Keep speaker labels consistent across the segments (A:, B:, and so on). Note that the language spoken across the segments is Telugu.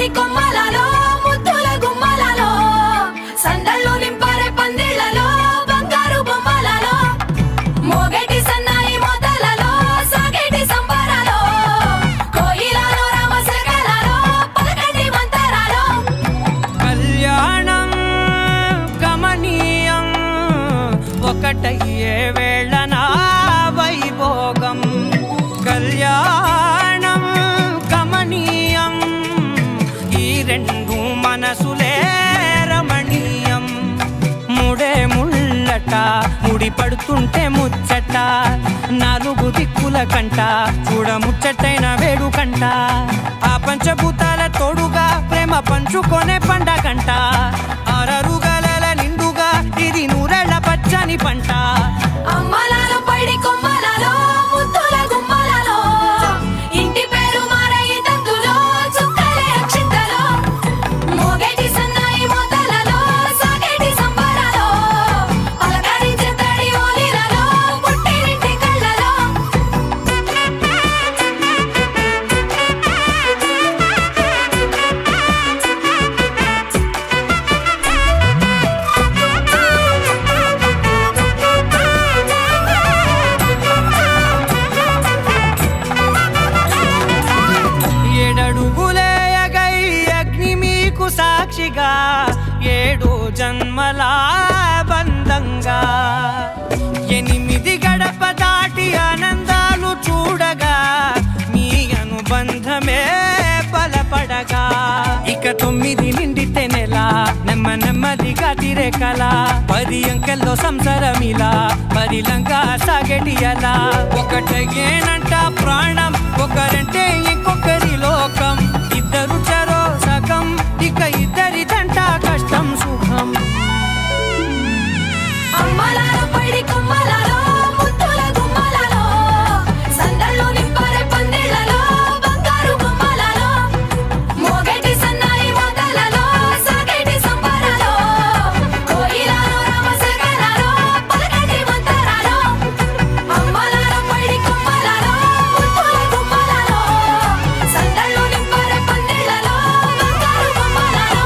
A: పైడి కొమ్మలలో ముద్దుల గుమ్మలలో సందళ్ళు నింపారే పందిళ్లలో బంగారు బొమ్మలలో మోగేటి సన్నాయి మోతలలో సాగేటి సంబరాలో కోయిలలో రామశకలలో పలకటి మంతరాలో
B: కళ్యాణం గమనీయం ఒకటయ్యే వేళ నా వైభోగం కళ్యాణం గమనీయం ఈ రెండు మనసులే రమణీయం ముడే ముళ్ళట ముడి పడుతుంటే ముచ్చట నాలుగు దిక్కుల కంట చూడ ముచ్చటైన వేడుకంట ఆ పంచభూతాల తోడుగా ప్రేమ పంచుకొనే పండగంట ఆరరుగల నిండుగా ఇది నూరెళ్ళ పచ్చని పంట
A: అమ్మలాలో పైడి కొమ్మలలో ముద్దుల గుమ్మలలో ఇంటి పేరు మారయ్య తందులో చుక్కలే అక్షింతలో మోగేటి సన్నాయి మోతలలో సాగేటి సంబరాలో పలకరించే తడి ఓలిలలో పుట్టినింటి కళ్ళలో
B: ఏడడుగులేయగై అగ్ని మీకు సాక్షిగా ఏడు జన్మల బంధంగా ఎనిమిది గడప దాటి ఆనందాలు చూడగా మీ అనుబంధమే బలపడగా ఇక 9 నిండితే నెల నెమ్మదిగా తిరేకల 10 అంకెల్లో సంసారమిలా పరిలంగా సాగేటియలా ఒకటేనంట ప్రాణం ఒకరంటే ఇంకొకరి లోకం ఇద్దరు చరో సగం ఇక ఇద్దరిదంట కష్టం సుఖం
A: అమ్మలాలో పైడి కొమ్మలలో ముద్దుల గుమ్మలలో సందళ్ళు నింపారే పందిళ్లలో బంగారు బొమ్మలలో మోగేటి సన్నాయి మోతలలో సాగేటి సంబరాలో కోయిలలో రామశకలలో పలకటి మంతరాలో అమ్మలాలో పైడి కొమ్మలలో ముద్దుల గుమ్మలలో సందళ్ళు నింపారే పందిళ్లలో బంగారు బొమ్మలలో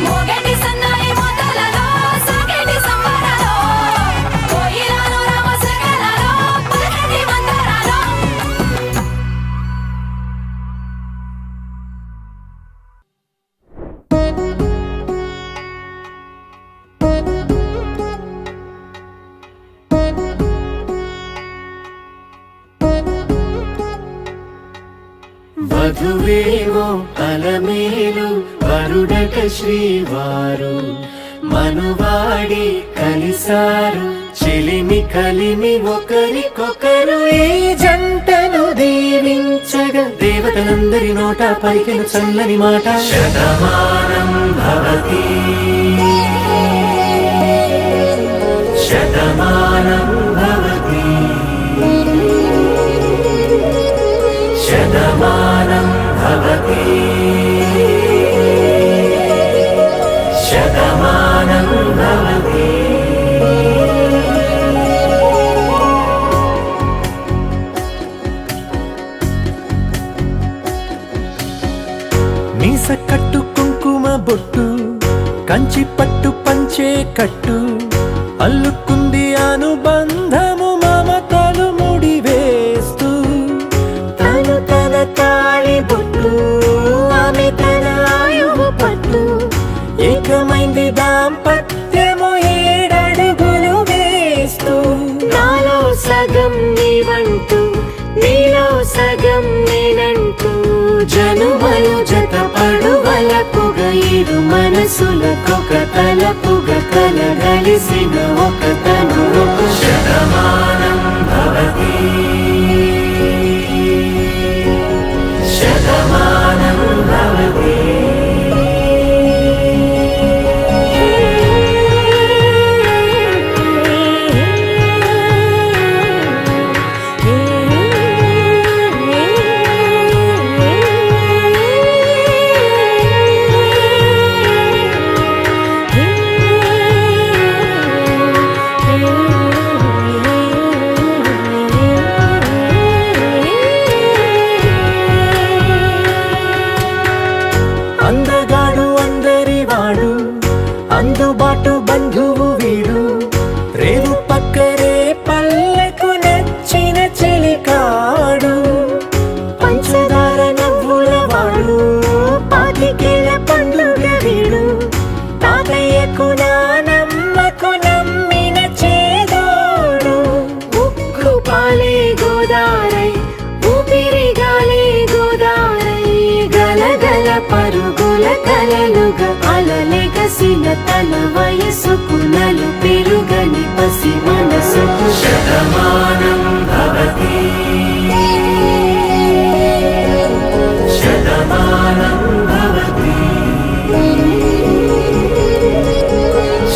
A: మోగేటి సన్నాయి మోతలలో సాగేటి సంబరాలో కోయిలలో రామశకలలో పలకటి మంతరాలో
C: వధువేమో అలమేలు వరుడక శ్రీవారు మనువాడి కలిసారు చెలిమి కలిమి ఒకరికొకరు ఈ జంటను దీవించగా దేవతలందరి నోట పలికిన చల్లని మాట శతమానం భవతి శతమానం భవతి శతమానం భవతి శతమానం భవతి మీస కట్టు కుంకుమ బొట్టు కంచి పట్టు పంచే కట్టు అల్లుకుంది అనుబంధము మమతలు ముడివేస్తూ తను తన తాళి బొట్టు ఆమె తన ఆయువు పట్టు ఏకమైంది దాంపత్యము 7 అడుగులు వేస్తూ నాలో సగం నీవంటూ నీలో సగం నేనంటూ జనుమలు జతపడు వలపుగా ఇరు మనసులకొక తలపుగా కలగలిసిన ఒక తను శతమానం భవతి శతమానం భవతి
D: పరుగుల కలలుగా అలలెగసిన తన వయసుకు నలు పెరుగని పసి మనసుకు
C: శతమానం భవతి శతమానం భవతి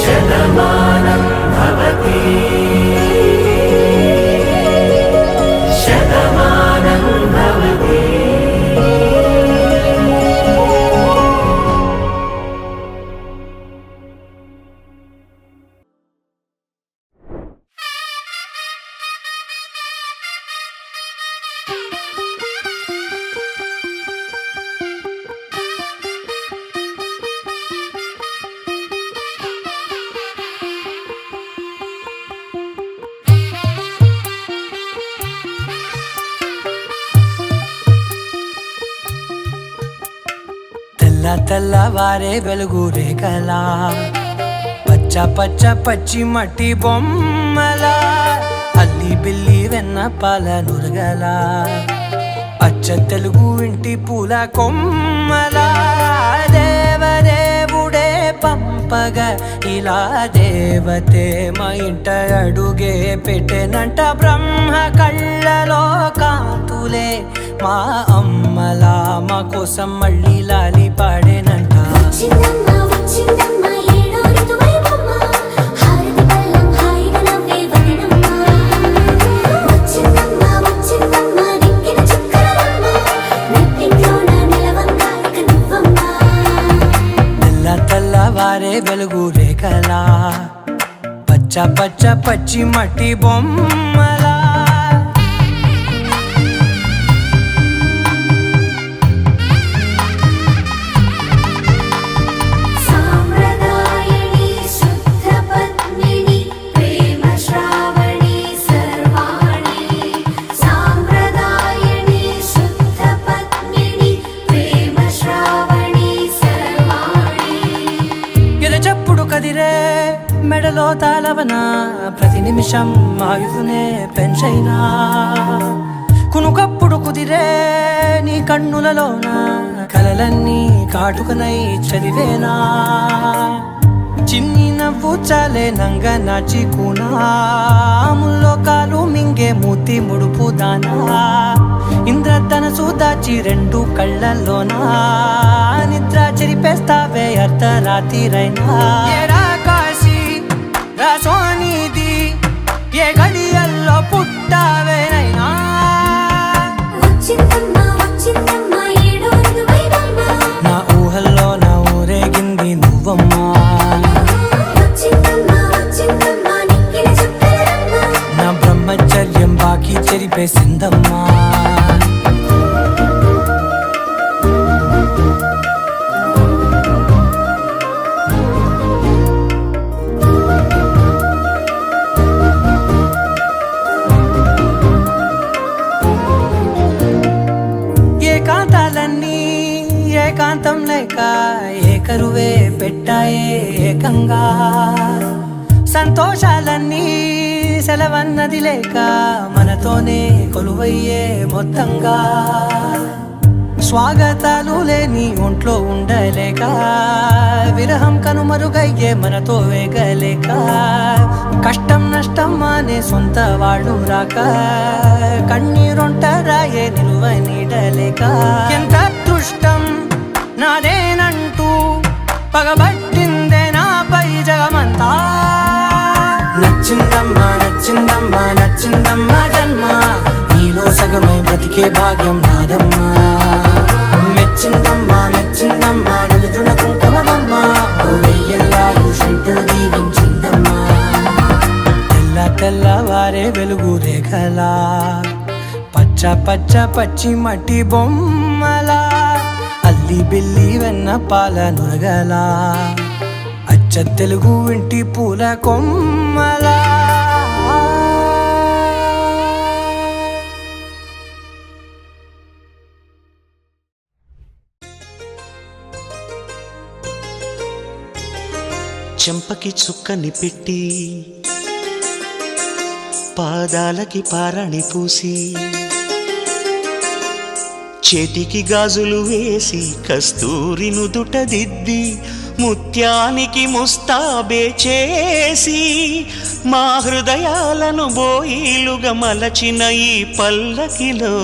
C: శతమానం భవతి శతమానం భవతి.
B: తెల్లవారే వెలుగు రేఖలా పచ్చ పచ్చ పచ్చి మట్టి బొమ్మలా అల్లి బిల్లి వెన్న పాల నురగలా అచ్చ తెలుగు ఇంటి పూల కొమ్మలా దేవదేవుడే పంపగా ఇలా దేవతే మా ఇంట అడుగే పెట్టెనంట బ్రహ్మ కళ్ళలో కాంతులే మా అమ్మలా మా కోసం మళ్ళీ లాలి పాడేనంట.
D: వచ్చిందమ్మ వచ్చిందమ్మ ఏడో ఋతువైవమ్మ హారతి పళ్ళం హాయిగా నవ్వే వదినమ్మ వచ్చిందమ్మ వచ్చిందమ్మ నెక్కిన చుక్కలమ్మ నెట్టింట్లోన నిలవంగా ఇక నువ్వమ్మ
B: తెల్లవారే వెలుగు రేఖలా పచ్చ పచ్చ పచ్చి మట్టి బొమ్మలా
D: సాంప్రదాయని శుద్ధ పద్మిని ప్రేమ శ్రావణి సర్వాణి సాంప్రదాయని శుద్ధ పద్మిని ప్రేమ శ్రావణి సర్వాణి
B: ఎరచప్పుడు కదిరే మెడలో తాళవన ప్రతి నిమిషం ఆయుధునే పెంచైనా కునుకప్పుడు కుదిరే నీ కన్నులలోన కలలన్నీ కాటుకనై చదివేనా చిన్ని నవ్వు చాలే నంగ నాచి కూనాముల్లో కాలు మింగే మూతి ముడుపు దానా ఇంద్రధనసు దాచి రెండు కళ్ళల్లోనా నిద్ర చెరిపేస్తావే అర్ధరాత్రిరైనా ఏరా కాశీ రాసోనిది ఏ గడియల్లో పుట్టావేనైనా
D: వచ్చిందమ్మ వచ్చిందమ్మ ఏడో ఋతువైవమ్మ
B: నా ఊహల్లో నా ఊరేగింది నువ్వమ్మా
D: వచ్చిందమ్మ వచ్చిందమ్మ నెక్కిన చుక్కలమ్మ
B: నా బ్రహ్మచర్యం బాకీ చెరిపేసిందమ్మా. ఏకాంతాలన్నీ ఏకాంతం లేక ఏకరువే పెట్టాయే ఏకంగా సంతోషాలన్నీ సెలవన్నది లేక మనతోనే కొలువయ్యే మొత్తంగా స్వాగతాలు లేని ఒంట్లో ఉండలేక విరహం కనుమరుగయ్యే మనతో వేగలేక కష్టం నష్టం అనే సొంత వాళ్ళు రాక కన్నీరొంటరాయే నిలువ నీడలేక ఎంత అదృష్టం నాదేనంటూ పగబట్టిందే నాపై జగమంతా నచ్చిందమ్మా నచ్చిందమ్మా నచ్చిందమ్మా జన్మ నీలో సగమై బ్రతికే భాగ్యం నాదమ్మా మెచ్చిందమ్మా మెచ్చిందమ్మా నిలుతున్న కుంకుమమ్మా వెయ్యల్లాలు శంకులు దీవించిందమ్మా తెల్లవారే వెలుగు రేఖలా పచ్చ పచ్చ పచ్చి మట్టి బొమ్మలా అల్లి బిల్లి వెన్న పాల నురగలా అచ్చ తెలుగు ఇంటి పూల కొమ్మలా
E: చెంపకి చుక్కని పెట్టి పాదాలకి పారని పూసి చేతికి గాజులు వేసి కస్తూరి నుదుట దిద్ది ముత్యానికి ముస్తాబే చేసి మా హృదయాలను బోయిలుగా మలచిన ఈ పల్లకిలో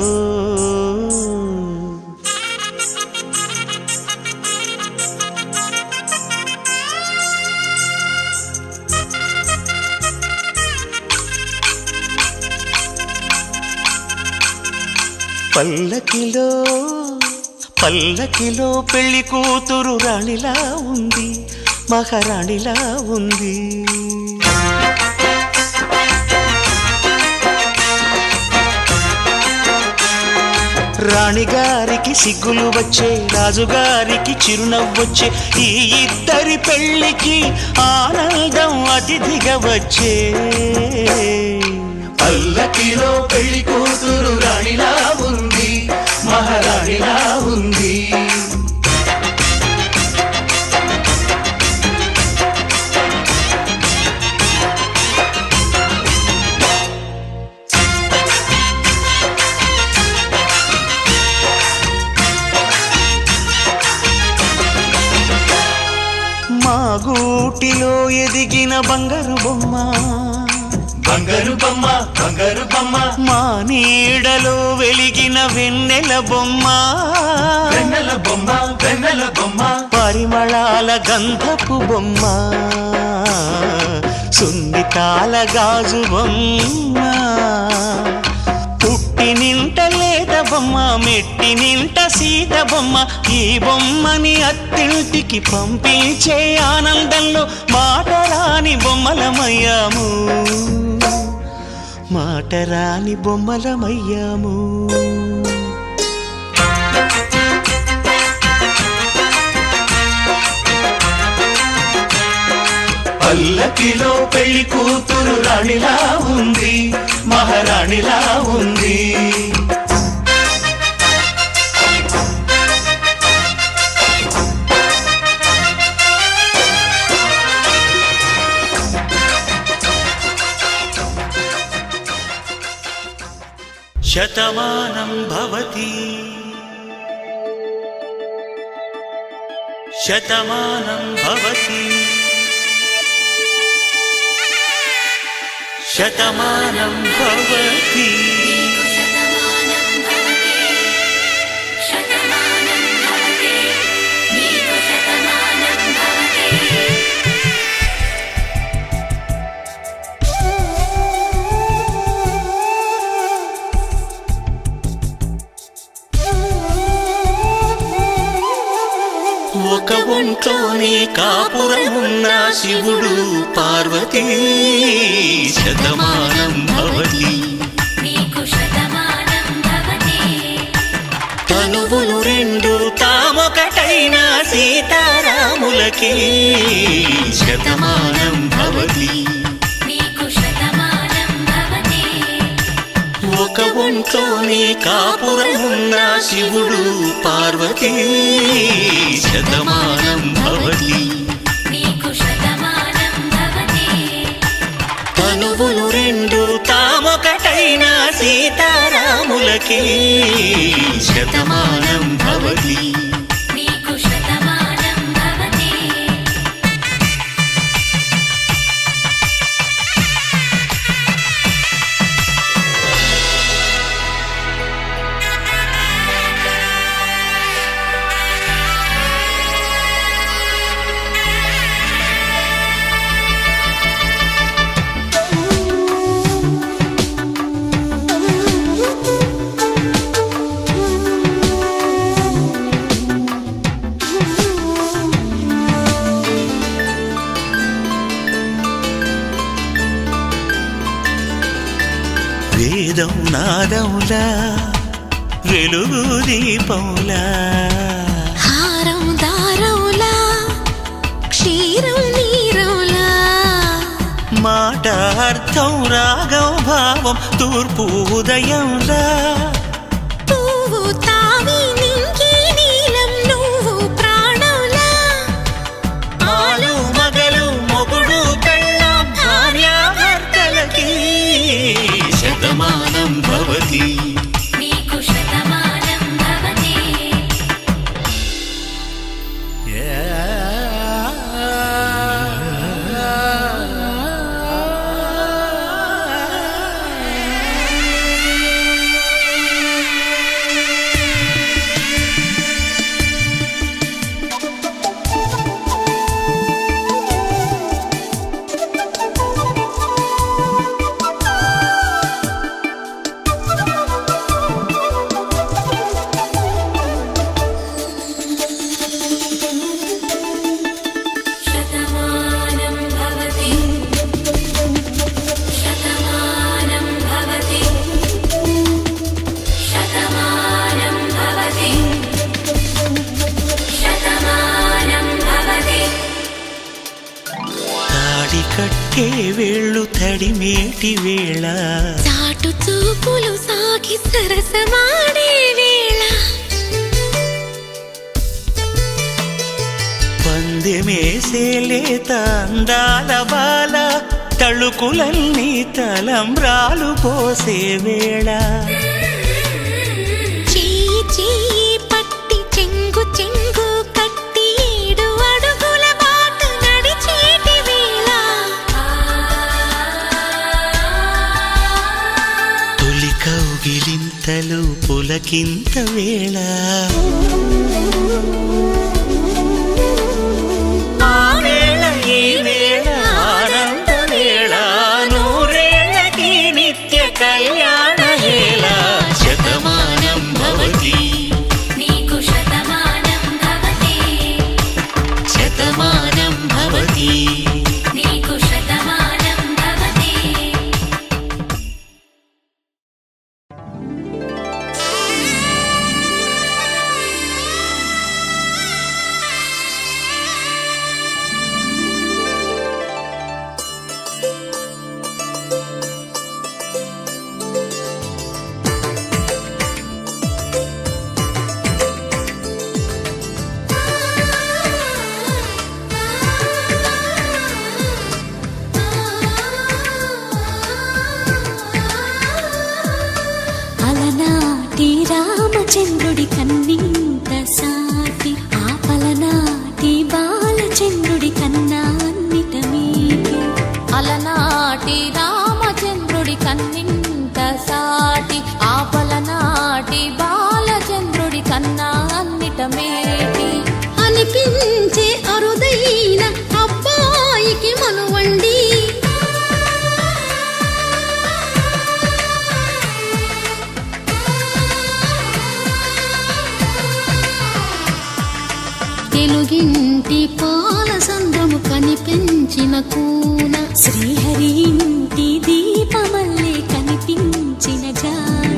E: పల్లకిలో పల్లకిలో పెళ్లి కూతురు రాణిలా ఉంది, మహారాణిలా ఉంది. రాణిగారికి సిగ్గులు వచ్చే, రాజుగారికి చిరునవ్వొచ్చే, ఈ ఇద్దరి పెళ్లికి ఆనందం అతిథిగా వచ్చే.
C: పల్లకిలో పెళ్లి కూతురు రాణిలా ఉంది, మహారాణిలా ఉంది.
E: మా గూటిలో ఎదిగిన బంగారు బొమ్మ,
C: బంగారు బొమ్మ, బంగారు బొమ్మ.
E: మా నీడలో వెలిగిన వెన్నెల బొమ్మ,
C: వెన్నెల బొమ్మ, వెన్నెల బొమ్మ.
E: పరిమళాల గంధపు బొమ్మ, సున్నితాల గాజు బొమ్మ. పుట్టి నింట లేత బొమ్మ, మెట్టి నింట సీత బొమ్మ. ఈ బొమ్మని అత్తింటికి పంపించే ఆనందంలో మాటరాని బొమ్మలమయ్యాము, మాటరాని బొమ్మలమయ్యాము.
C: పల్లకిలో పెళ్లి కూతురు రాణిలా ఉంది, మహారాణిలా ఉంది.
E: శతమానం భవతి శతమానం భవతి శతమానం భవతి.
A: శతమానం భవతి, శతమానం భవతి, నీకు శతమానం భవతి.
E: ఒక ఒంట్లోనే కాపురమున్న శివుడు పార్వతీ శతమానం భవతి.
A: నీకు శతమానం భవతి.
E: తనువులు రెండు తామొకటైన సీతారాములకి శతమానం భవతి.
A: నీకు శతమానం భవతి.
E: ఒక ఒంట్లోనే కాపురమున్న శివుడు పార్వతీ శతమానం భవతి.
A: నీకు శతమానం భవతి.
E: తనువులు రెండు తామొకటైన సీతారాములకి శతమానం భవతి.
A: నీకు శతమానం భవతి.
E: వేదం నాదములా వెలుగు దీపములా
A: హారం దారవులా క్షీరం నీరవులా
E: మాట అర్థం రాగం భావం తూర్పు ఉదయంలా
A: పువ్వు తావి నింగి నీలం నువ్వు ప్రాణంలా
E: ఆలు మగలు మొగుడు పెళ్ళాం భార్యాభర్తలకి శతమానం భవతి.
A: నీకు శతమానం భవతి.
E: తాకే వేళ్ళు తడిమేటి వేళ
A: చాటు చూపులు సాగి సరసమాడే వేళ
E: పందెమేసేలేత అందాల బాల తళుకులన్నీ తలంబ్రాలు పోసే వేళ
A: చెయ్యి చెయ్యి పట్టి చెంగు చెంగు కట్టి 7 అడుగుల బాట నడిచేటి వేళ
E: తొలి కౌగిలింతలు పులకింత వేళ ఆ వేళ ఈ వేళ ఆనంద వేళ నూరేళ్ళకి నిత్య కళ్యాణ వేళ శతమానం భవతి
D: నీకు శతమానం భవతి
E: శతమానం భవతి
D: నీకు శతమానం భవతి
A: అలనాటి రామచంద్రుడి కన్నింత సాటి ఆపలనాటి బాలచంద్రుడి కన్నా అన్నిట మీటి
F: అలనాటి రామచంద్రుడి కన్నింత సాటి ఆపలనాటి బాలచంద్రుడి కన్నా అన్నిట మేటి
A: అనిపించే అరుదైన అబ్బాయికి మనువండి తెలుగింటి పాల సంద్రము కనిపించిన కూన శ్రీహరి ఇంటి దీపమల్లే కనిపించిన జాన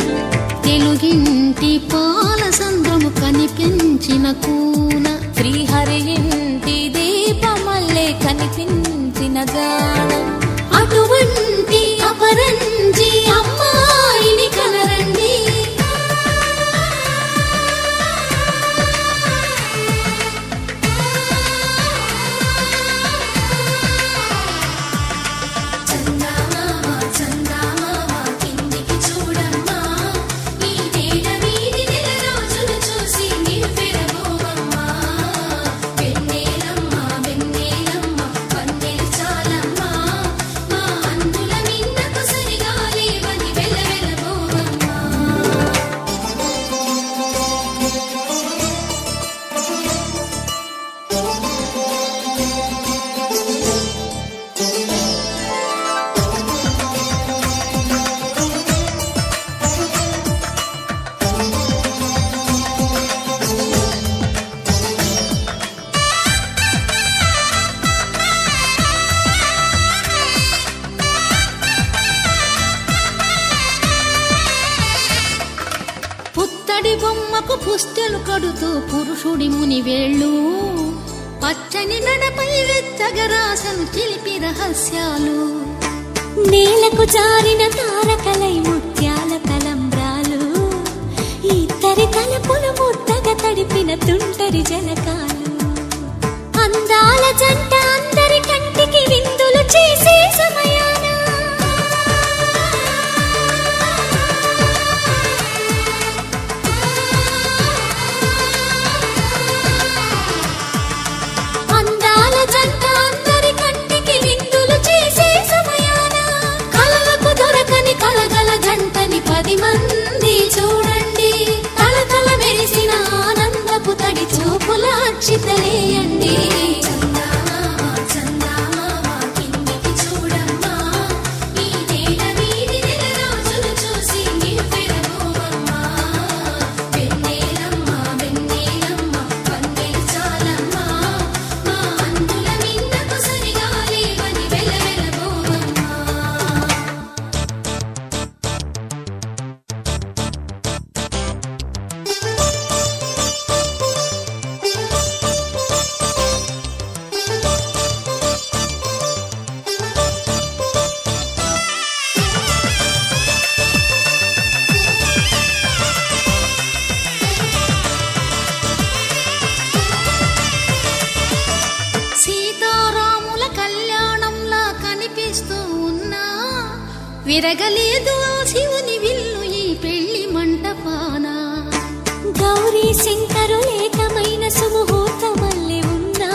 A: తెలుగింటి పాల సంద్రము కనిపించిన కూన
F: శ్రీహరి ఇంటి దీపమల్లే కనిపించిన జాడ
A: అటువంటి అపరంజి అమ్మాయిని కనరండి
D: చందమామ చందమామ కిందికి చూడమ్మా ఈ తేట వీధి నెల రోజులు చూసి నివ్వెరబోవమ్మా వెన్నెలమ్మ వెన్నెలమ్మ వన్నెలు చాలమ్మా మా అందుల మిన్నకు సరిగా లేవని వెలవెలబోవమ్మా
A: పుత్తడి బొమ్మకు పుస్తెలు కడుతూ పురుషుడి ముని వేళ్ళు పచ్చని నడపై వెచ్చగరాసను చిలిపి రహస్యాలు నేలకు జారిన తారకలై ముత్యాల తలంబ్రాలు ఇద్దరి తలపులు ముద్దగా తడిపిన తుంటరి జలకాలు అందాల జంట అందరి కంటికి విందులు చేసే సమయాన అందాల జంట అందరి కంటికి విందులు చేసే సమయాన కలలకు దొరకని కలగల జంటని 10 మంది చూడండి తలతల మెరిసిన ఆనందపు తడి చూపుల అక్షితలేయండి
D: చందమామ చందమామ మెరగలేదు ఆ శివుని విల్లు ఈ పెళ్లి మంటపాన.
A: గౌరీ శంకరు ఏకమైన సుముహూర్తమల్లె ఉన్నా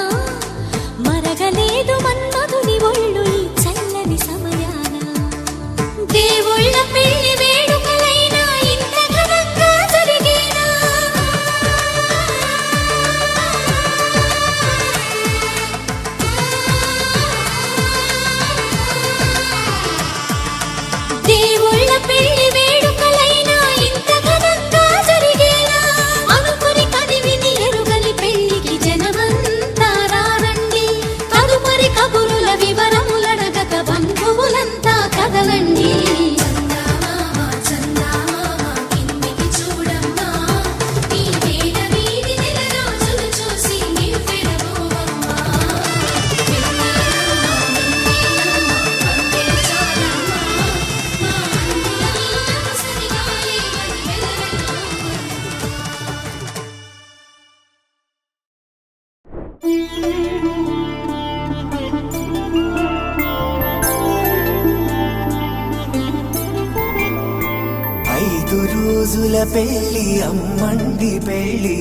A: మరగలేదు మన్మధుని ఒళ్ళు ఈ చల్లని సమయాన. దేవుళ్ళ పెళ్లి వేడుకలైనా ఇంత ఘనంగా జరిగేనా? దేవుళ్ళ పెళ్లి వేడుకలైనా ఇంత ఘనంగా జరిగేనా? అనుకుని కదివిని ఎరుగని పెళ్లికి జనమంతా రారండి. తదుపరి కబురుల వివరములడగక బంధువులంతా కదలండి.
D: చందమామ చందమామ కిందికి చూడమ్మా, ఈ వేళ వీధి నెల రోజులు చూసి నివ్వెరపోవమ్మా. వెన్నెలమ్మ పందెలు చాలమ్మా, మా అన్నుల నీడకు సరిగాలి అని వెలవెలబోవమ్మా.
B: ఐదు రోజుల పెళ్లి అమ్మండి పెళ్లి,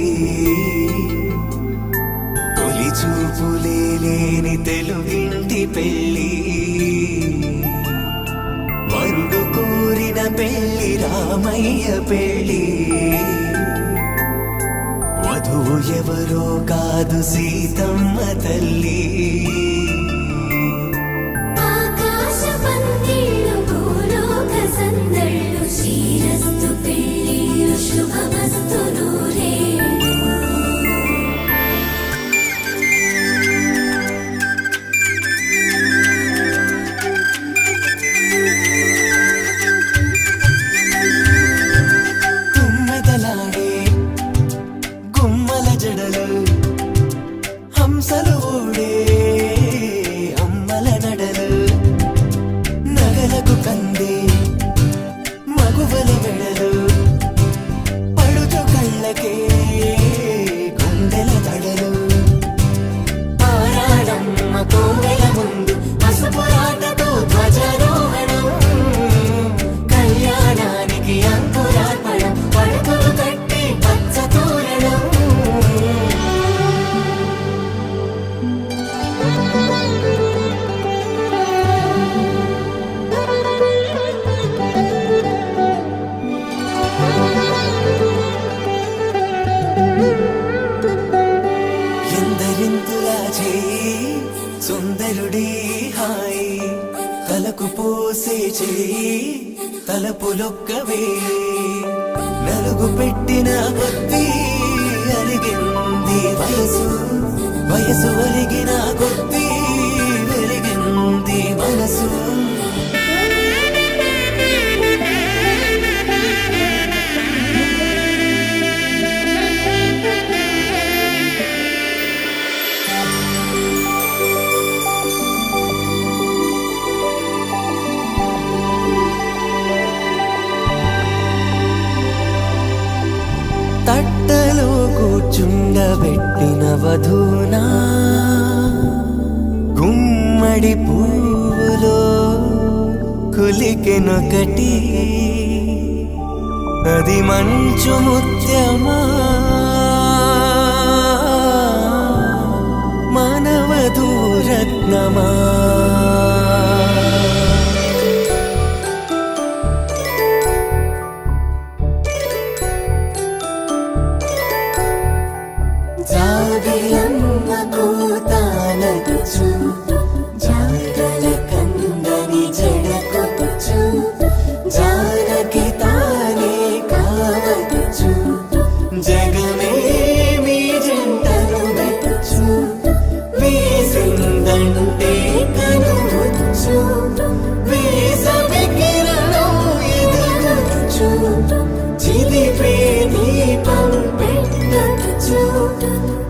B: తొలి చూపులే లేని తెలుగింటి పెళ్లి. వరుడు కోరిన పెళ్లి రామయ్య పెళ్లి, వధువు ఎవరో కాదు సీతమ్మ తల్లి.
D: ఆకాశ పందిళ్ళు భూలోక సందళ్ళు, శ్రీరస్తు పెళ్ళిళ్ళు శుభమస్తు నూరేళ్ళు.
B: తుమ్మెదలాడే గుమ్మల జడలు, హంసలు ఊడే అమ్మల నడలు, నగలకు కందే మగువల మెడలు, పడుచు కళ్ళకే గుండెల తడలు. ఆరాడమ్మ కోవెల ముందు పసుపురాటతో ధ్వజారోహణం, కళ్యాణానికి అంకురార్పణం, పడకలు కట్టి పచ్చ తోరణం. ఎందరింతులా చేయి సుందరుడి హాయి, తలకు పోసే చేయి తలపులొక్కవే. నలుగు పెట్టిన కొద్దీ అలిగింది వయసు, వయసు ఒలిగిన కొద్దీ వెలిగింది మనసు. తట్టలో కూర్చుండబెట్టిన వధూనా, గుమ్మడి పువ్వులో కులికెనొకటి, అది మంచు ముత్యమా మానవధూరత్నమా. జాబిలమ్మ కూతానదుచు, జాడల కందని జడకొచ్చు, జానకి తానే కావదుచు, జగమే మీ జంటను వెతుచు, వీసిందంటే కనువచ్చు, వీసవి కిరణం ఎదుగుచ్చు, చిదిపే దీపం పెట్టచ్చు,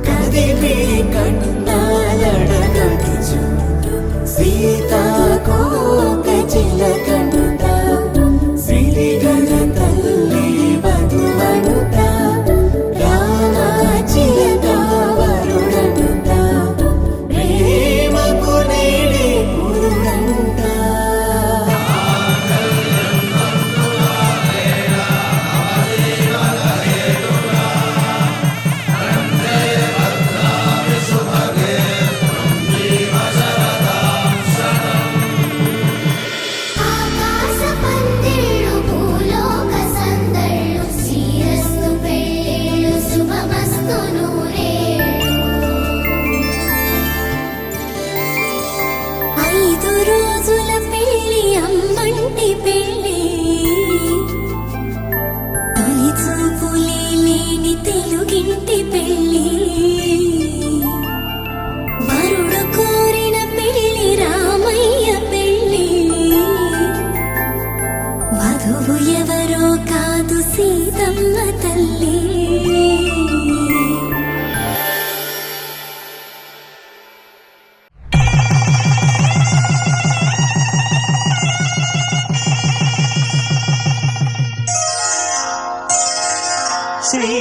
B: కదిపే కన్నాలడగచ్చు, సీతాకోక చిలకనుట, సిరిగల తల్లి వధువనుట,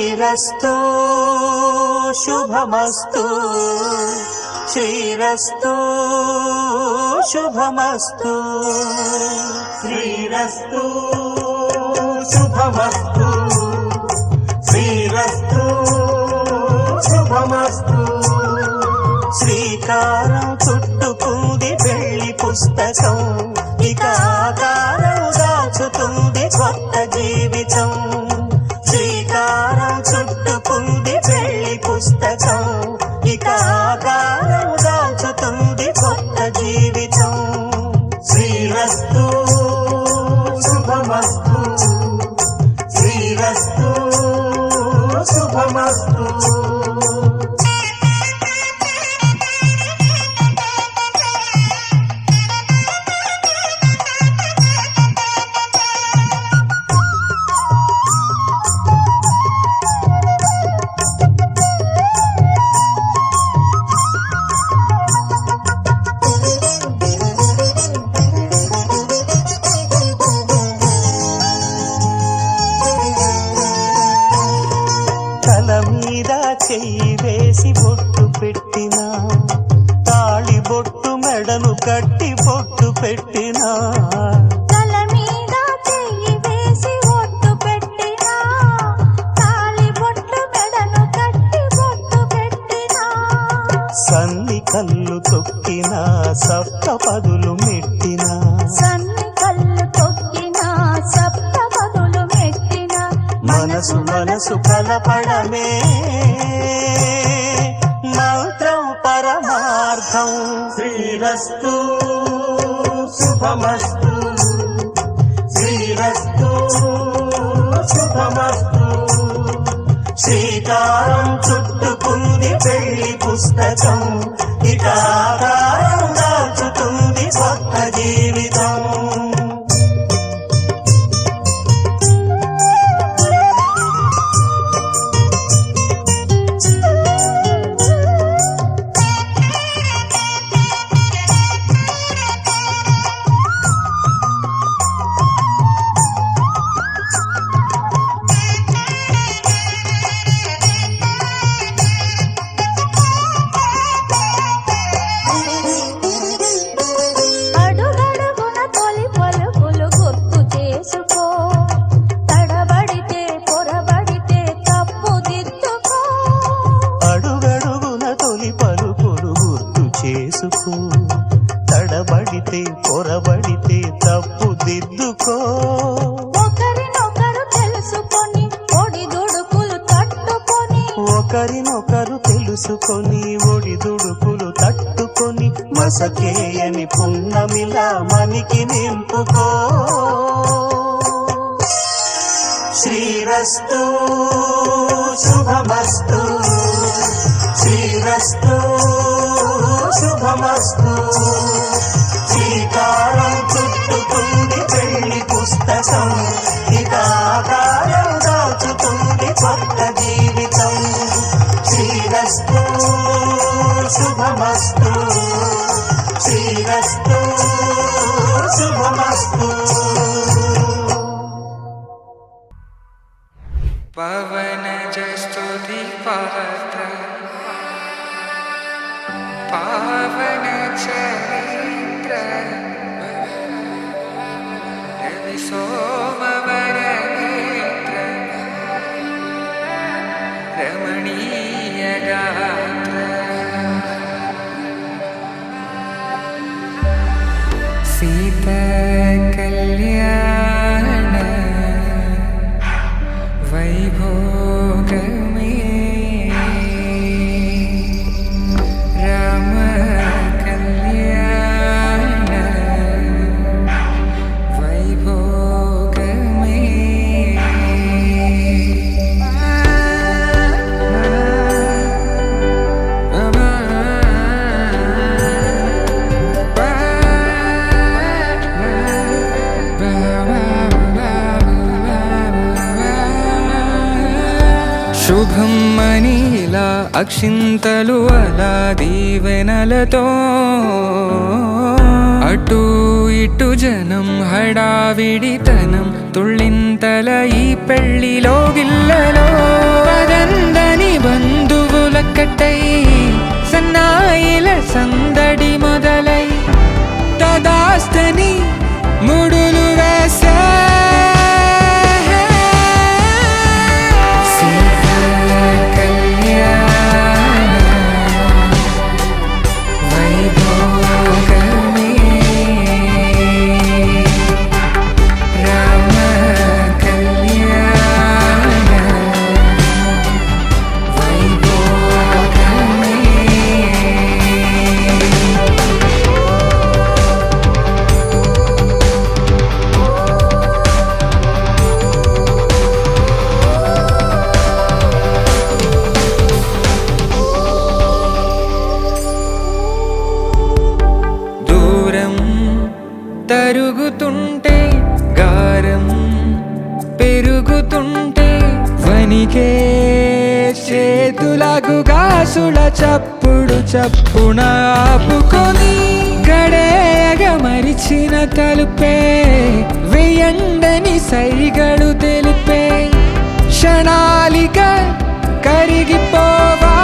E: శ్రీరస్తు శుభమస్తు శ్రీరస్తు శుభమస్తు శ్రీరస్తు శుభమస్తు శ్రీరస్తు శుభమస్తు శ్రీకారం చుట్టుకుంది పెళ్లి పుస్తకం ఇక ఆకారం దాచుతుంది కొత్త జీవితం శ్రీకారం చుట్టుకుంది పెళ్లి పుస్తకం ఇక ఆకారం దాచుతుంది కొత్త జీవితం శ్రీరస్తు శుభమస్తు శ్రీరస్తు శుభమస్తు చెయ్యి వేసి బొట్టు పెట్టినా తాళి బొట్టు మెడను కట్టి బొట్టు పెట్టినా
F: తల మీద చెయ్యి వేసి బొట్టు పెట్టినా తాళి బొట్టు మెడను కట్టి బొట్టు పెట్టినా
E: సన్ని కళ్ళు తొక్కినా సప్త పదులు మెట్టినా
F: సన్ని కళ్ళు తొక్కినా సప్త పదులు మెట్టినా
E: మనసు మనసు కలపడమే మంత్రం పరమార్థం శ్రీరస్తు శుభమస్తు శ్రీరస్తు శుభమస్తు శ్రీకారం చుట్టుకుంది పెళ్లి పుస్తకం ఇక ఆకారం దాచుతుంది కొత్త జీవితం తడబడితే పొరబడితే తప్పు దిద్దుకో
F: ఒకరినొకరు తెలుసుకొని ఒడిదుడుకులు తట్టుకొని
E: ఒకరినొకరు తెలుసుకొని ఒడిదుడుకులు తట్టుకొని మసకేయని పున్నమిలా మనికి నింపుకో శ్రీరస్తు శుభమస్తు శ్రీరస్తు శుభమస్తు శ్రీకారం చుట్టుకుంది పెళ్లి పుస్తకం ఇక ఆకారం దాచుతుంది కొత్త జీవితం శ్రీరస్తు శుభమస్తు శ్రీరస్తు శుభమస్తు
G: పవనజ స్తుతి పాత్ర పావన చరిత్ర రవి సోమవర నేత్ర రమణీయ గాత్ర సీత కళ్యాణ వైభోగమే రామ కళ్యాణ వైభోగమే శుభం అని ఇలా అక్షింతలు అలా దీవెనలతో అటు ఇటు జనం హడావిడితనం తుళ్ళింతల ఈ పెళ్లిలో గిల్లలో పదందని బంధువుల కట్టై సన్నాయిల సందడి మొదలై తదాస్తని ముడులు వేసే తరుగుతుంటే గారం పెరుగుతుంటే వనికే చేతులకు గాసుల చప్పుడు చప్పున ఆపుకొని గడేయగ మరిచిన తలుపే వేయండని సైగడు తెలిపే క్షణాలిక కరిగిపోవా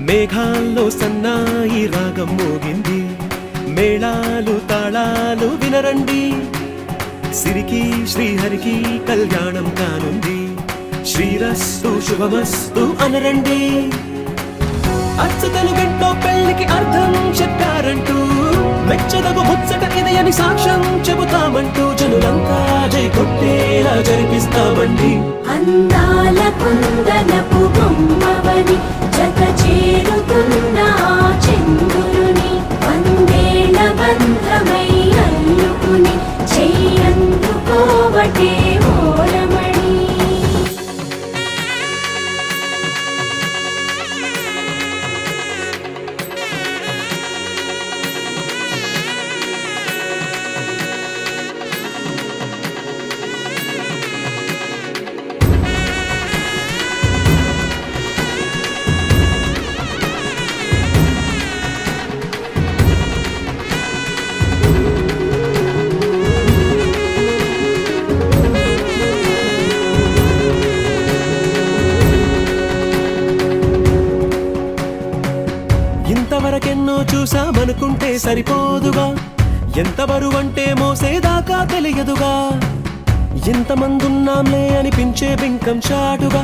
H: మేఘాల్లో సన్నాయి రాగం మోగింది మేళాలు తాళాలు వినరండి సిరికి శ్రీహరికి కళ్యాణం కానుంది శ్రీరస్తు శుభమస్తు అనరండి అచ్చతలు గంటో పెళ్లికి అర్థం చెప్పారంటూ మెచ్చదగు ముచ్చట ఇది అని సాక్ష్యం చెబుతామంటూ జనులంతా జై కొట్టేలా జరిపిస్తామండి
A: అందాల కుందనపు బొమ్మవని జత చేరుతున్న చంద్రుని వందేళ్ల బంధమై అల్లుకుని చెయ్యందుకోవటే ఓరమణి
H: ఇంతవరకెన్నో చూసామనుకుంటే సరిపోదుగా ఎంత బరువంటే మోసేదాకా తెలియదుగా ఇంతమందున్నాంలే అనిపించే బింకం చాటుగా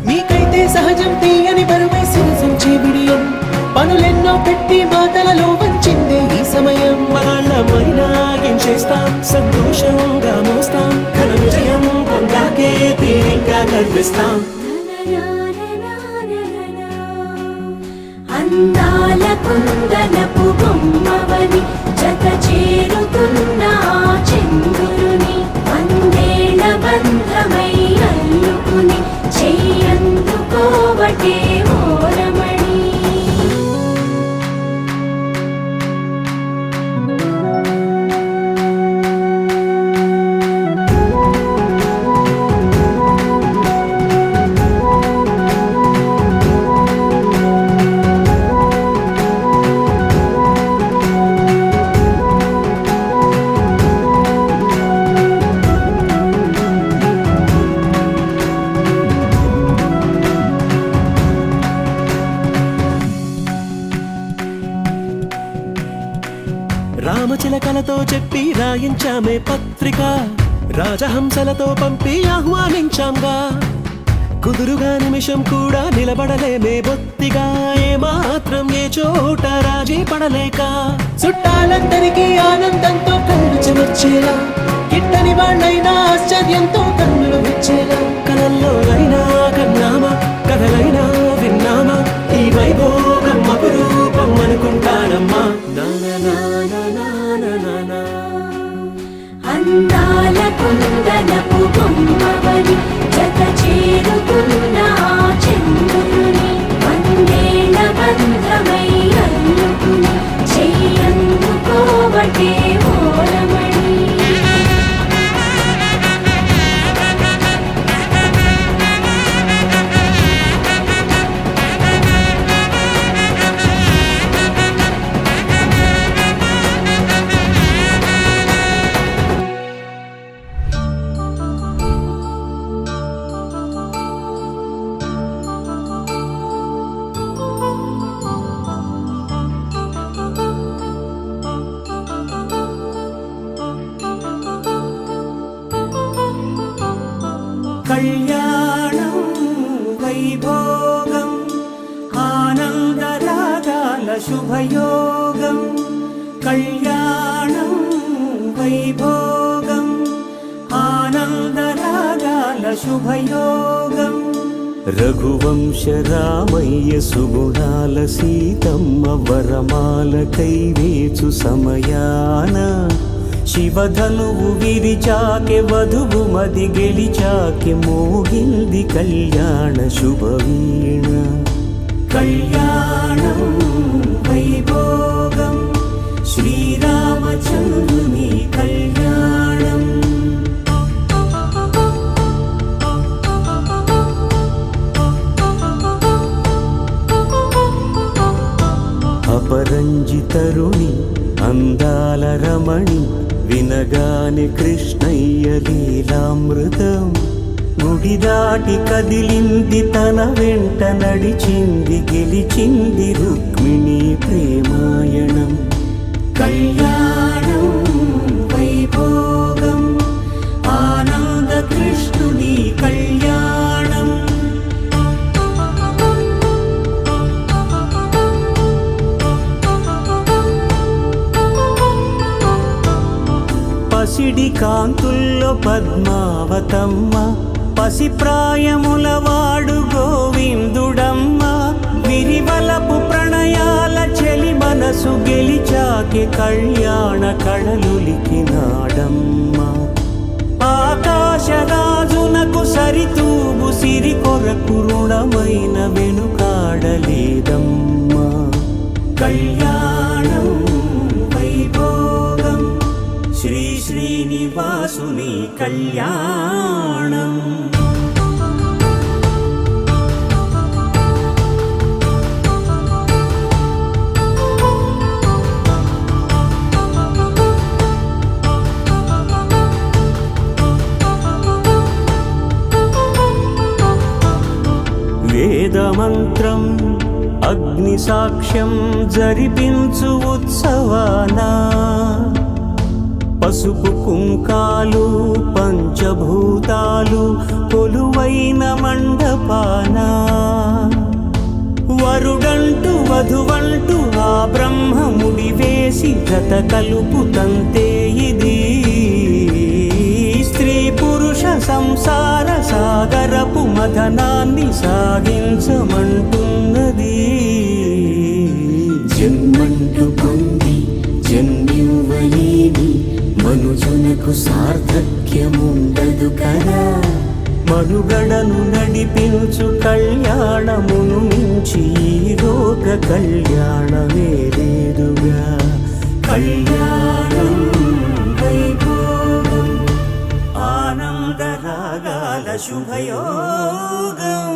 H: మీకైతే సహజం తీయని బరువేసిన సంచే బిడియం పనులెన్నో పెట్టి మాటలలో వంచిందే ఈ సమయం వాళ్ళమైనా ఏం చేస్తాం సంతోషంగా మోస్తాం ఘన విజయం పొందాకే తీరిగ్గా కనిపిస్తాం
A: అందాల కుందనపు బొమ్మవని జత చేరుతున్న చంద్రుని వందేళ్ల బంధమై అల్లుకుని చెయ్యందుకోవటే ఓరమణి
H: రామచిలకలతో చెప్పి రాయించామే పత్రిక, రాజహంసలతో పంపి ఆహ్వానించాంగా. కుదురుగా నిమిషం కూడా నిలబడలేమే బొత్తిగా, ఏ మాత్రం ఏ చోట రాజీ పడలేక. చుట్టాలందరికీ ఆనందంతో కళ్ళు చెమర్చేలా, గిట్టని వాళ్ళైనా ఆశ్చర్యంతో కన్నులు విచ్చేలా. కలల్లోనైనా కన్నామా, కథలైనా విన్నామా, ఈ వైభోగం అపురూపం అనుకుంటానమ్మా.
A: అందాల కుందనపు బొమ్మవని జత చేరుతున్న ఆ చంద్రుని, వందేళ్ల బంధమై అల్లుకుని చెయ్యందుకోవటే ఓరమణి.
E: కళ్యాణం వైభోగం ఆనందరాగాల శుభయోగం. కళ్యాణం వైభోగం ఆనందరాగాల శుభయోగం. రఘువంశ రామయ్య సుగుణాల సీతమ్మ వరమాల కైవేచు సమయాన, శివధనువు విరిచాకె వధువు మది గెలిచాకె మోగింది కళ్యాణ శుభవీణ. కళ్యాణం వైభోగం శ్రీరామచంద్రుని కళ్యాణం. అపరంజి తరుణి అందాల రమణి, వినగానే కృష్ణయ్య లీలామృతం. గుడి దాటి కదిలింది తన వెంట నడిచింది, గెలిచింది రుక్మిణి ప్రేమాయణం. కళ్యాణం వైభోగం ఆనంద కృష్ణుని కళ్యాణం. పసిడి కాంతుల్లో పద్మావతమ్మ, పసిప్రాయముల వాడు గోవిందుడమ్మ. విరివలపు ప్రణయాల చెలి మనసు గెలిచాకే కళ్యాణ కళలులికినాడమ్మ. ఆకాశరాజునకు సరితూగు సిరి కొరకు రుణమైన వెనుకాడలేదమ్మా. కళ్యాణం వైభోగం శ్రీ శ్రీనివాసుని కళ్యాణం. వేదమంత్రం అగ్ని సాక్ష్యం జరిపించు ఉత్సవానా, పసుపు కుంకాలు పంచభూతాలు కొలువైన మండపాన. వరుడంటూ వధువంటూ ఆ బ్రహ్మముడి వేసి జత కలుపుతంతే ఇది. స్త్రీ పురుష సంసార సాగరపు మథనాన్ని సాగించమంటున్నది. జన్మంటూ పొంది జన్మివ్వలేని మనుజునకు సార్థక్యముండదు కదా. మనుగడను నడిపించు కళ్యాణమును మించి ఈ లోక కళ్యాణమే లేదుగా. కళ్యాణం వైభోగం ఆనందరాగాల శుభయోగం.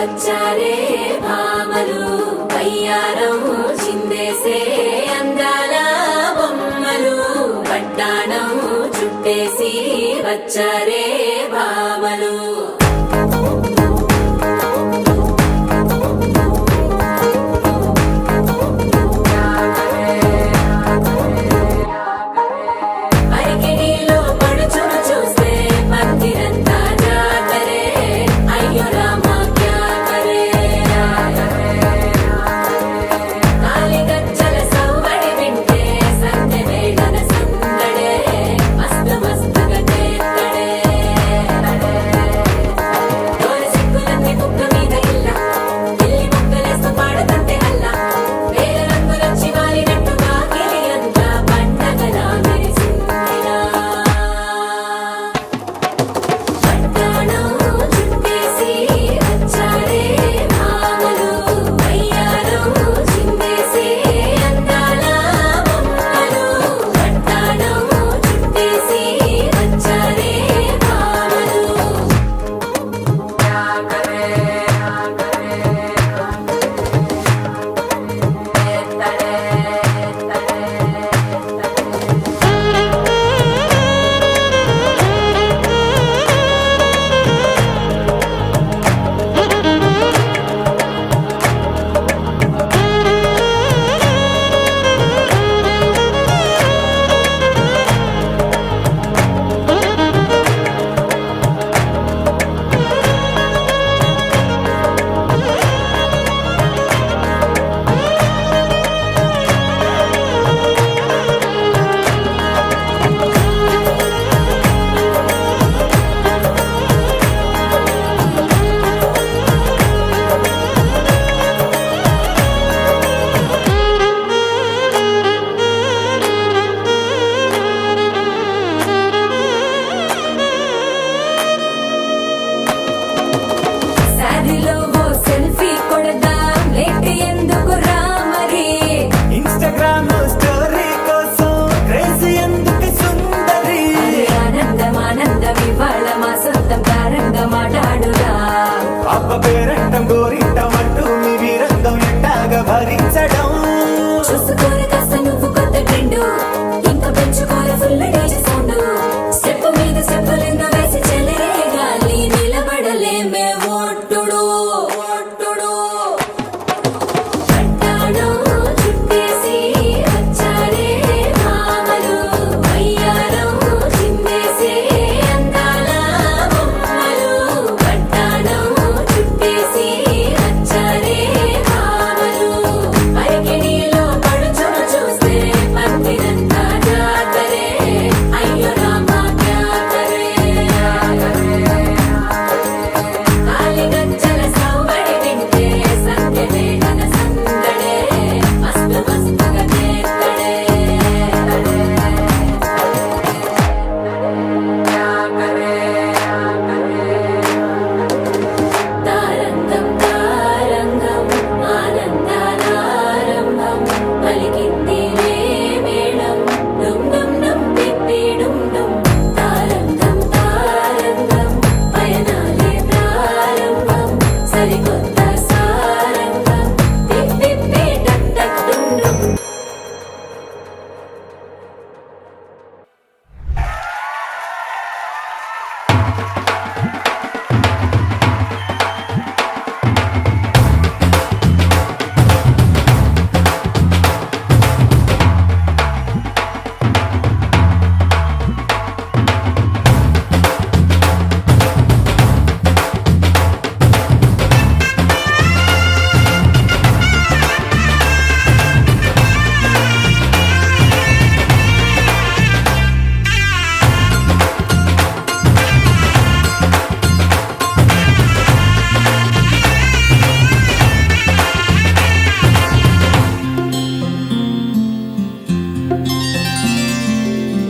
A: వచ్చారే భామలు వయ్యారం చిందేసే అందాల బొమ్మలు పట్టాణం చుట్టేసి వచ్చారే భామలు అరికిడిలో పడుచును చూస్తే మందిరంతా జాతరే అయ్యో రామా క్యా కరే కాలిగజ్జల సవ్వడి వింటే సందె వేళన సందడే మస్తు మస్తుగా చేత్తడే డోలు సిక్కులన్నీ కుక్క మీద ఇల్ల పిల్లి ముక్కలేస్తూ పాడుతుంటే అల్లా వేల రంగులొచ్చి వాలినట్టుగా గిలి అంతా పండగలా మెరిసిందిరా పట్టాణం చుట్టేసి వచ్చారే భామలు వయ్యారం చిందేసే అందాల బొమ్మలు పట్టాణం చుట్టేసి వచ్చారే భామలు శారీలో ఓ సెల్ఫీ కొడదాం లేట్ ఎందుకు రామరి
H: ఇన్స్టాగ్రామ్ స్టోరీ కోసం క్రేజీ ఎందుకు సుందరి
A: ఆనందం ఆనందం ఇవాళ మా సొంతం కారంగా మాట్లాడురా
H: అబ్బ పేరంటం గోరింటం అంటూ మీ వీరంగం ఎట్టాగా భరించడం
A: చూసుకోరు కాస్త నువ్వు కొత్త ట్రెండ్ ఇంకా పెంచుకోరు ఫుల్ డీజే సౌండ్ స్టెప్ మీద స్టెప్పులెన్నో వేసి చెలే గాలి నిలబడలేమే ఒట్టుడు పట్టాణం చుట్టేసి వచ్చారే భామలు వయ్యారం చిందేసే అందాల బొమ్మలు పట్టాణం చుట్టేసి వచ్చారే భామలు అరికిడిలో పడుచును చూస్తే మందిరంతా జాతరే అయ్యో రామా క్యా కరే కాలిగజ్జల సవ్వడి వింటే సంధ్య వేళన సందడే మస్తు మస్తుగా చేత్తడే తారంగం తారంగం ఆనందానారంభం పలికింది రే మేళం డుమ్ డుమ్ డుమ్ పిప్పి డుమ్ డుమ్ తారంగం తారంగం పయనాలే ప్రారంభం సరికొత్త సారంగం పిప్పి టక్ టక్ డుమ్ డుమ్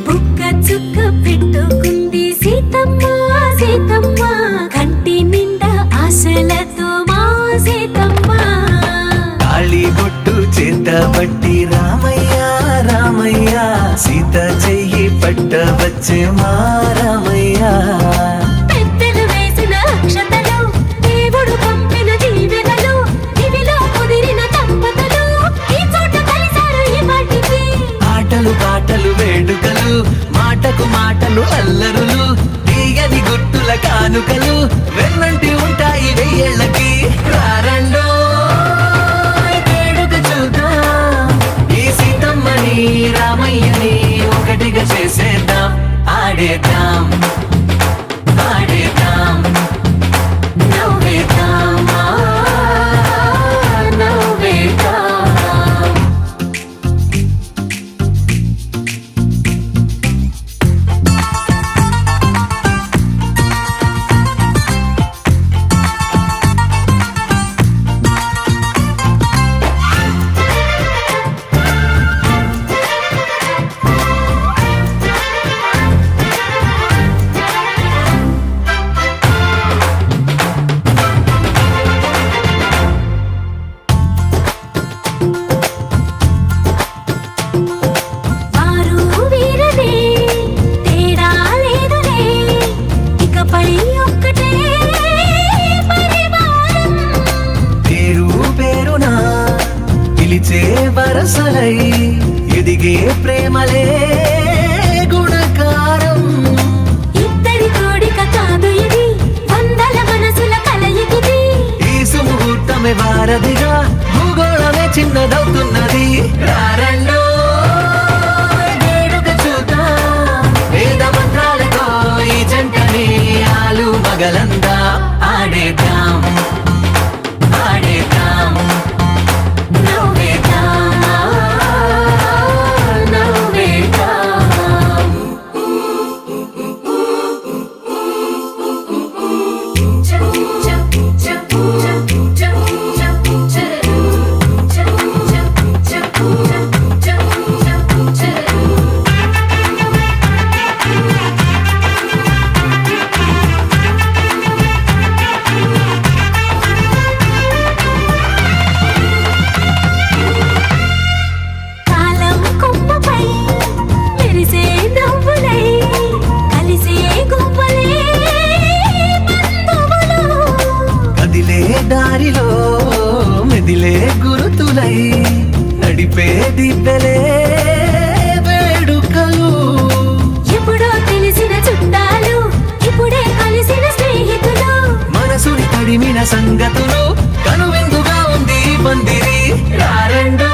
A: బుక్క చుక్క పెట్టుకుంది సీతమ్మ సీతమ్మ కంటి నిండా ఆశలతో మా సీతమ్మ
E: తాళి బొట్టు చేత బట్టి రామయ్య రామయ్య సీత చెయ్యి పట్ట వచ్చే మా రామయ్య
A: పెద్దలు వేసిన అక్షతలు దేవుడు పంపినది
E: వరసలై ఎదిగే ప్రేమలే గుణకారం.
A: ఇద్దరి కోడిక కాదు ఇది, వందల మనసుల కలయికిది.
E: ఈ సుముహూర్తమే వారధిగా భూగోళమే చిన్నదవుతున్నది. రారండో వేడుక చూద్దాం, వేద మంత్రాలతో ఈ జంటని ఆలు మగలందా ఆడేద్దాం ఆడేద్దాం
A: నవ్వేద్దాం, నవ్వేద్దాం. కాలం కొమ్మపై మెరిసే నవ్వులై కలిసే గువ్వలే బంధువులు.
E: కదిలే దారిలో మెదిలే గురుతులై నడిపే దిబ్బెలే వేడుకలు.
A: ఎప్పుడో తెలిసిన చుట్టాలు, ఇప్పుడే కలిసిన స్నేహితులు.
E: మనసుని తడిమిన సంగతులు కనువిందుగా ఉంది ఈ పందిరి. రారండో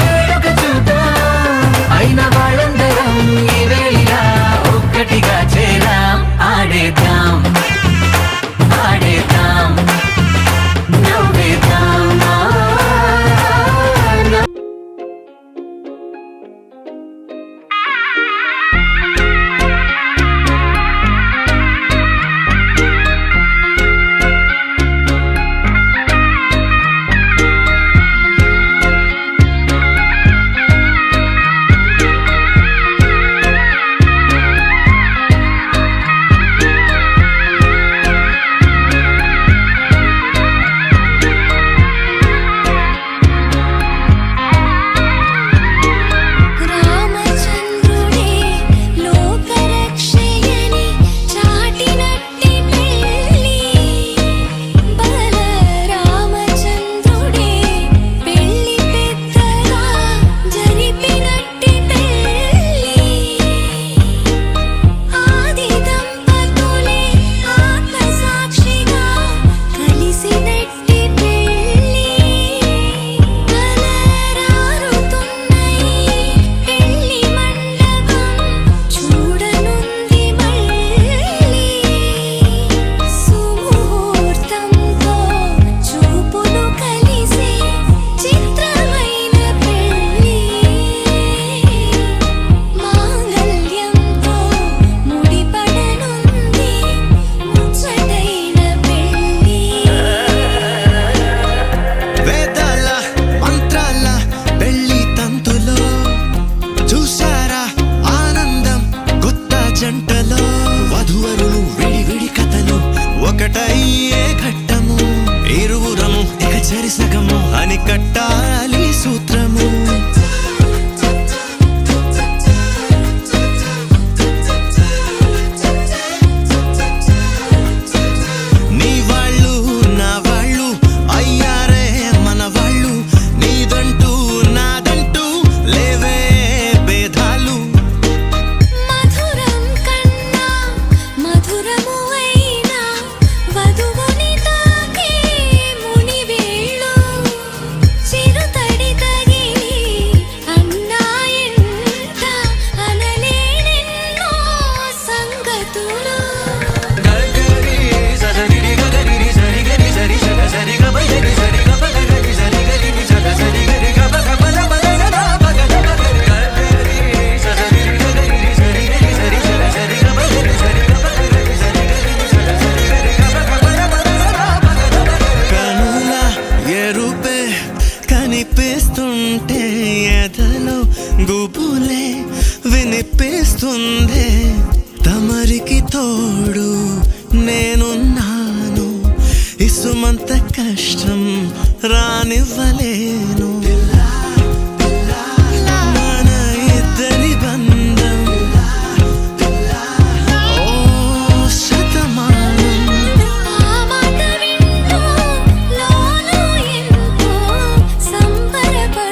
E: వేడుక చూద్దాం, అయిన వాళ్ళందరం ఈ వేళ ఒక్కటిగా చేరాం. ఆడేద్దాం ఆడేద్దాం
A: నవ్వేద్దాం, రామచంద్రుడే లోకరక్షయని చాటినట్టి పెళ్ళి. బలరామచంద్రుడే పెళ్ళి పెద్దగా జరిపినట్టి పెళ్ళి. ఆది దంపతులే ఆత్మసాక్షిగా కలిసినట్టి పెళ్ళి. కలరారుతున్నై పెళ్ళి మండపం చూడనుంది మళ్ళీ. సుముహూర్తంతో చూపులు కలిసే చిత్రమైన పెళ్ళి. మాంగళ్యంతో ముడిపడనుంది ముచ్చటైన పెళ్ళి.
H: వేదాల మంత్రాల పెళ్లి తంతులో చూసారా ఆనందం కొత్త జంటలో. వధువరులు విడి విడి కథలు ఒకటయ్యే ఘట్టము. ఇరువురము ఇక చెరిసగము అని కట్టాలి సూత్రము. నీ వాళ్ళు నా వాళ్ళు అయ్యారే మన వాళ్ళు. నీదంటూ నాదంటూ లేవే భేదాలు.
A: మధురం కన్నా మధురము అయినా వధువుని తాకే మునివేళ్ళు. చిరుతడి తగిలి అన్నాయంట అనలేనెన్నో సంగతులు.
H: కనుల ఎరుపే కనిపిస్తుంటే ఎదలో గుబులే వినిపిస్తుందే. తమరికి తోడు నేనున్నాను, ఇసుమంత కష్టం రానివ్వలేను. మన ఇద్దరి బంధం ఓ శతమానం.
A: ఆ మాట వింటూ లోలో ఎంతో సంబరపడుతున్నా.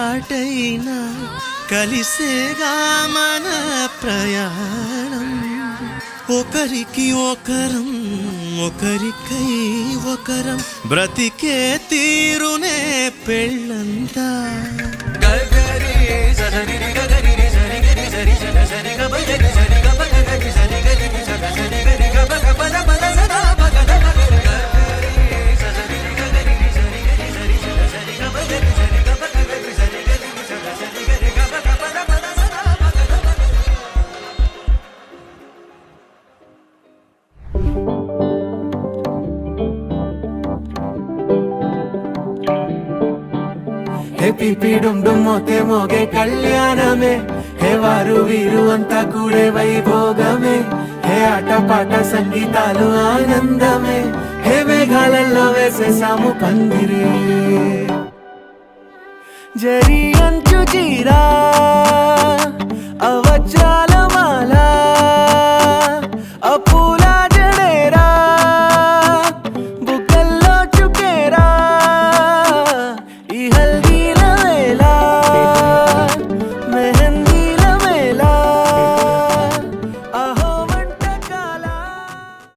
H: పాటైనా కలిసేగా మన ప్రయాణం ఒకరికి ఒకరం ఒకరికై ఒకరం బ్రతికే తీరునే పెళ్ళంతా పిపిడుండుమోతే మోగే కళ్యాణమే హే వారు వీరు అంతా కూడే వైభోగమే హే ఆటపాట సంగీతాలు ఆనందమే హే మేఘాలలో వేసేసాము పందిరే జరి అంచు జీరా